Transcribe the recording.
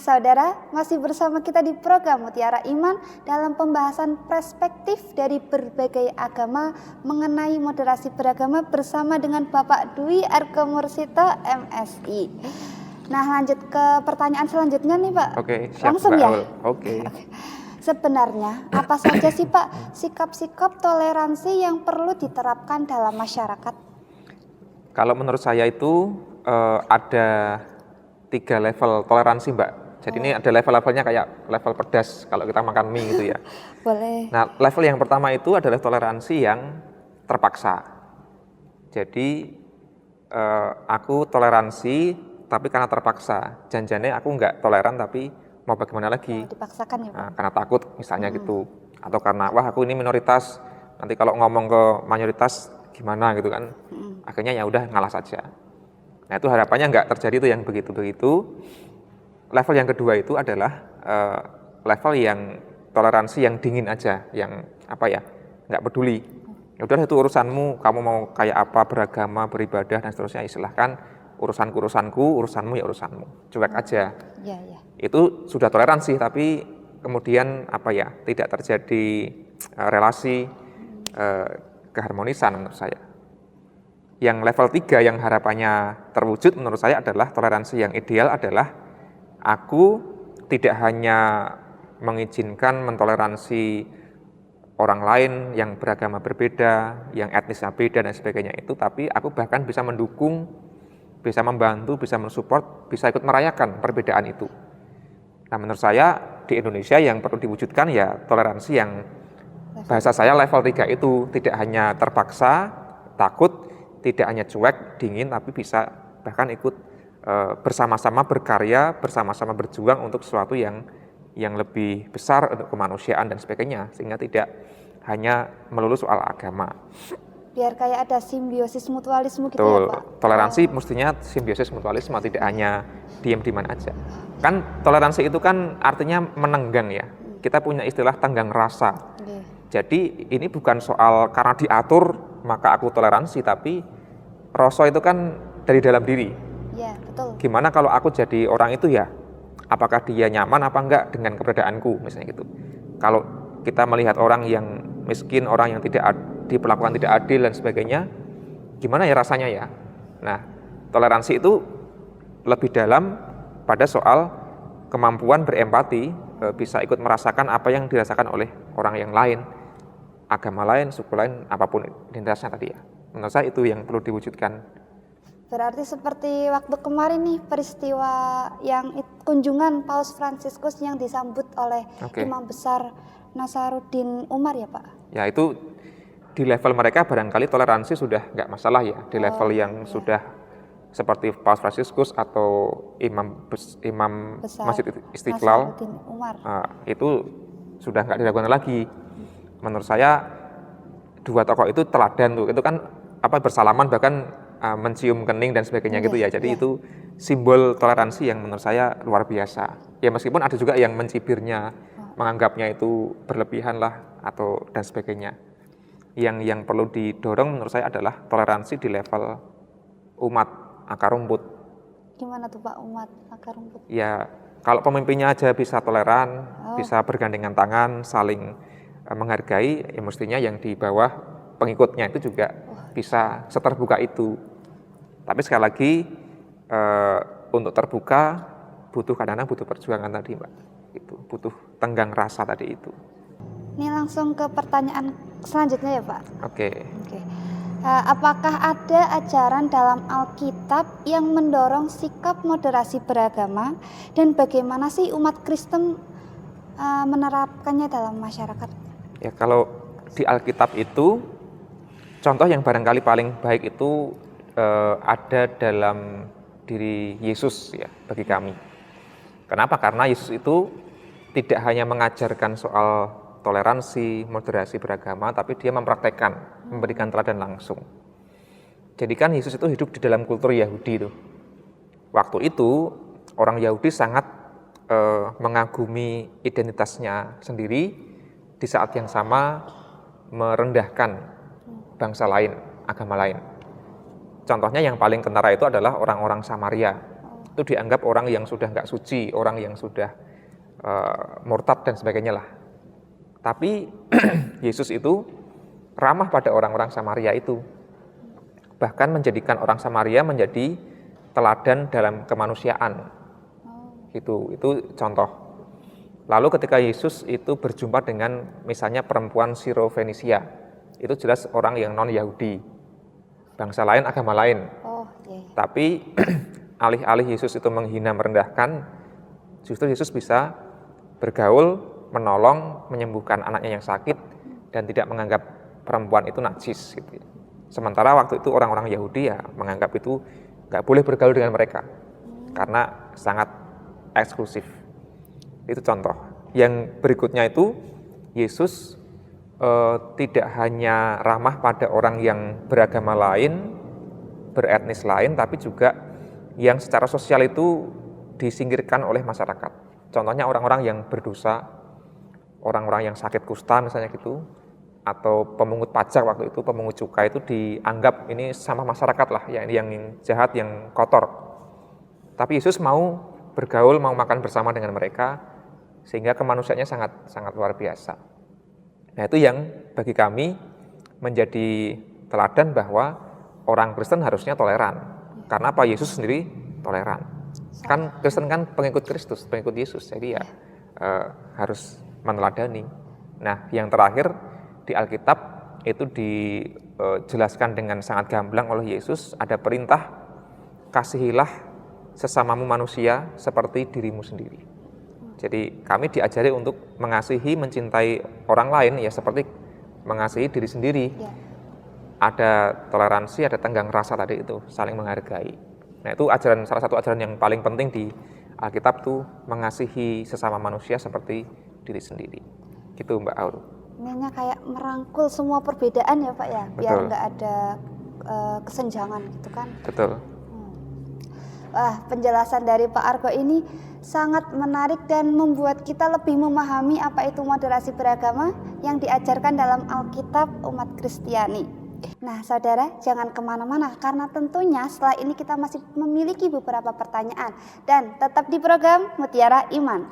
Saudara, masih bersama kita di program Mutiara Iman dalam pembahasan perspektif dari berbagai agama mengenai moderasi beragama bersama dengan Bapak Dwi Argomursito MSI. Nah, lanjut ke pertanyaan selanjutnya nih Pak. Oke, siap, langsung Mbak ya. Oke. Sebenarnya apa saja sih Pak sikap-sikap toleransi yang perlu diterapkan dalam masyarakat? Kalau menurut saya itu ada 3 level toleransi, Mbak. Jadi ini ada level-levelnya kayak level pedas kalau kita makan mie gitu ya. Boleh. Nah, level yang pertama itu adalah toleransi yang terpaksa. Jadi aku toleransi tapi karena terpaksa. Janjiannya aku nggak toleran tapi mau bagaimana lagi? Dipaksakan ya Pak? Nah, karena takut misalnya gitu. Atau karena wah aku ini minoritas, nanti kalau ngomong ke mayoritas gimana gitu kan. Akhirnya ya udah ngalah saja. Nah, itu harapannya nggak terjadi tuh yang begitu-begitu. Level yang kedua itu adalah level yang toleransi yang dingin aja, yang apa ya, nggak peduli. Ya udah itu urusanmu, kamu mau kayak apa, beragama, beribadah dan seterusnya, silahkan. Urusanku, urusanmu ya urusanmu. Cuek aja. Iya, iya. Itu sudah toleransi, tapi kemudian apa ya, tidak terjadi relasi keharmonisan menurut saya. Yang level 3 yang harapannya terwujud menurut saya adalah toleransi yang ideal adalah aku tidak hanya mengizinkan mentoleransi orang lain yang beragama berbeda, yang etnisnya beda dan sebagainya itu, tapi aku bahkan bisa mendukung, bisa membantu, bisa mensupport, bisa ikut merayakan perbedaan itu. Nah, menurut saya di Indonesia yang perlu diwujudkan ya toleransi yang bahasa saya level 3 itu, tidak hanya terpaksa, takut, tidak hanya cuek, dingin, tapi bisa bahkan ikut bersama-sama berkarya, bersama-sama berjuang untuk sesuatu yang lebih besar untuk kemanusiaan dan sebagainya, sehingga tidak hanya melulu soal agama. Biar kayak ada simbiosis mutualisme gitu Betul. ya Pak? Toleransi mestinya simbiosis mutualisme, tidak hanya diam-diaman aja. Kan toleransi itu kan artinya menenggang ya. Kita punya istilah tenggang rasa. Jadi ini bukan soal karena diatur maka aku toleransi, tapi rasa itu kan dari dalam diri. Iya, betul. Gimana kalau aku jadi orang itu ya? Apakah dia nyaman apa enggak dengan keberadaanku misalnya gitu. Kalau kita melihat orang yang miskin, orang yang diperlakukan tidak adil dan sebagainya, gimana ya rasanya ya? Nah, toleransi itu lebih dalam pada soal kemampuan berempati, bisa ikut merasakan apa yang dirasakan oleh orang yang lain, agama lain, suku lain, apapun identitasnya tadi ya. Menurut saya itu yang perlu diwujudkan. Berarti seperti waktu kemarin nih peristiwa yang kunjungan Paus Fransiskus yang disambut oleh Imam Besar Nasaruddin Umar ya Pak? Ya itu di level mereka barangkali toleransi sudah nggak masalah ya. Di level yang sudah seperti Paus Fransiskus atau Imam Masjid Istiqlal, itu sudah nggak diragukan lagi. Menurut saya dua tokoh itu teladan tuh, itu kan bersalaman bahkan mencium kening dan sebagainya gitu ya. Jadi itu simbol toleransi yang menurut saya luar biasa. Ya meskipun ada juga yang mencibirnya, menganggapnya itu berlebihan lah atau dan sebagainya. Yang perlu didorong menurut saya adalah toleransi di level umat akar rumput. Gimana tuh Pak umat akar rumput? Ya kalau pemimpinnya aja bisa toleran, bisa bergandengan tangan, saling menghargai, ya mestinya yang di bawah pengikutnya itu juga bisa seterbuka itu. Tapi sekali lagi untuk terbuka kadang-kadang butuh perjuangan tadi Mbak. Itu butuh tenggang rasa tadi itu. Ini langsung ke pertanyaan selanjutnya ya Pak. Oke. Apakah ada ajaran dalam Alkitab yang mendorong sikap moderasi beragama dan bagaimana sih umat Kristen menerapkannya dalam masyarakat? Ya kalau di Alkitab itu contoh yang barangkali paling baik itu ada dalam diri Yesus ya bagi kami. Kenapa? Karena Yesus itu tidak hanya mengajarkan soal toleransi, moderasi beragama, tapi dia mempraktekkan, memberikan teladan langsung. Jadi kan Yesus itu hidup di dalam kultur Yahudi tuh. Waktu itu orang Yahudi sangat mengagumi identitasnya sendiri, di saat yang sama merendahkan bangsa lain, agama lain. Contohnya yang paling kentara itu adalah orang-orang Samaria. itu dianggap orang yang sudah nggak suci, orang yang sudah murtad dan sebagainya lah. Tapi Yesus itu ramah pada orang-orang Samaria itu, bahkan menjadikan orang Samaria menjadi teladan dalam kemanusiaan. Itu contoh. Lalu ketika Yesus itu berjumpa dengan misalnya perempuan Siro-Fenisia, itu jelas orang yang non-Yahudi, bangsa lain, agama lain. Tapi alih-alih Yesus itu menghina, merendahkan, justru Yesus bisa bergaul, menolong, menyembuhkan anaknya yang sakit, dan tidak menganggap perempuan itu najis gitu. Sementara waktu itu orang-orang Yahudi ya menganggap itu nggak boleh bergaul dengan mereka karena sangat eksklusif. Itu contoh. Yang berikutnya itu Yesus tidak hanya ramah pada orang yang beragama lain, beretnis lain, tapi juga yang secara sosial itu disingkirkan oleh masyarakat. Contohnya orang-orang yang berdosa, orang-orang yang sakit kusta misalnya gitu, atau pemungut pajak waktu itu, pemungut cukai itu dianggap ini sama masyarakat lah, ya, yang jahat, yang kotor. Tapi Yesus mau bergaul, mau makan bersama dengan mereka, sehingga kemanusiaannya sangat luar biasa. Nah itu yang bagi kami menjadi teladan bahwa orang Kristen harusnya toleran. Karena apa? Yesus sendiri toleran. Kan Kristen kan pengikut Kristus, pengikut Yesus, jadi ya harus meneladani. Nah yang terakhir di Alkitab itu dijelaskan dengan sangat gamblang oleh Yesus, ada perintah, kasihilah sesamamu manusia seperti dirimu sendiri. Jadi kami diajari untuk mengasihi, mencintai orang lain ya seperti mengasihi diri sendiri. Ada toleransi, ada tenggang rasa tadi itu, saling menghargai. Nah itu salah satu ajaran yang paling penting di Alkitab tuh, mengasihi sesama manusia seperti diri sendiri. Gitu Mbak Aur. Ini kayak merangkul semua perbedaan ya Pak ya, biar nggak ada kesenjangan gitu kan. Betul. Wah, penjelasan dari Pak Argo ini sangat menarik dan membuat kita lebih memahami apa itu moderasi beragama yang diajarkan dalam Alkitab umat Kristiani. Nah saudara, jangan kemana-mana karena tentunya setelah ini kita masih memiliki beberapa pertanyaan dan tetap di program Mutiara Iman.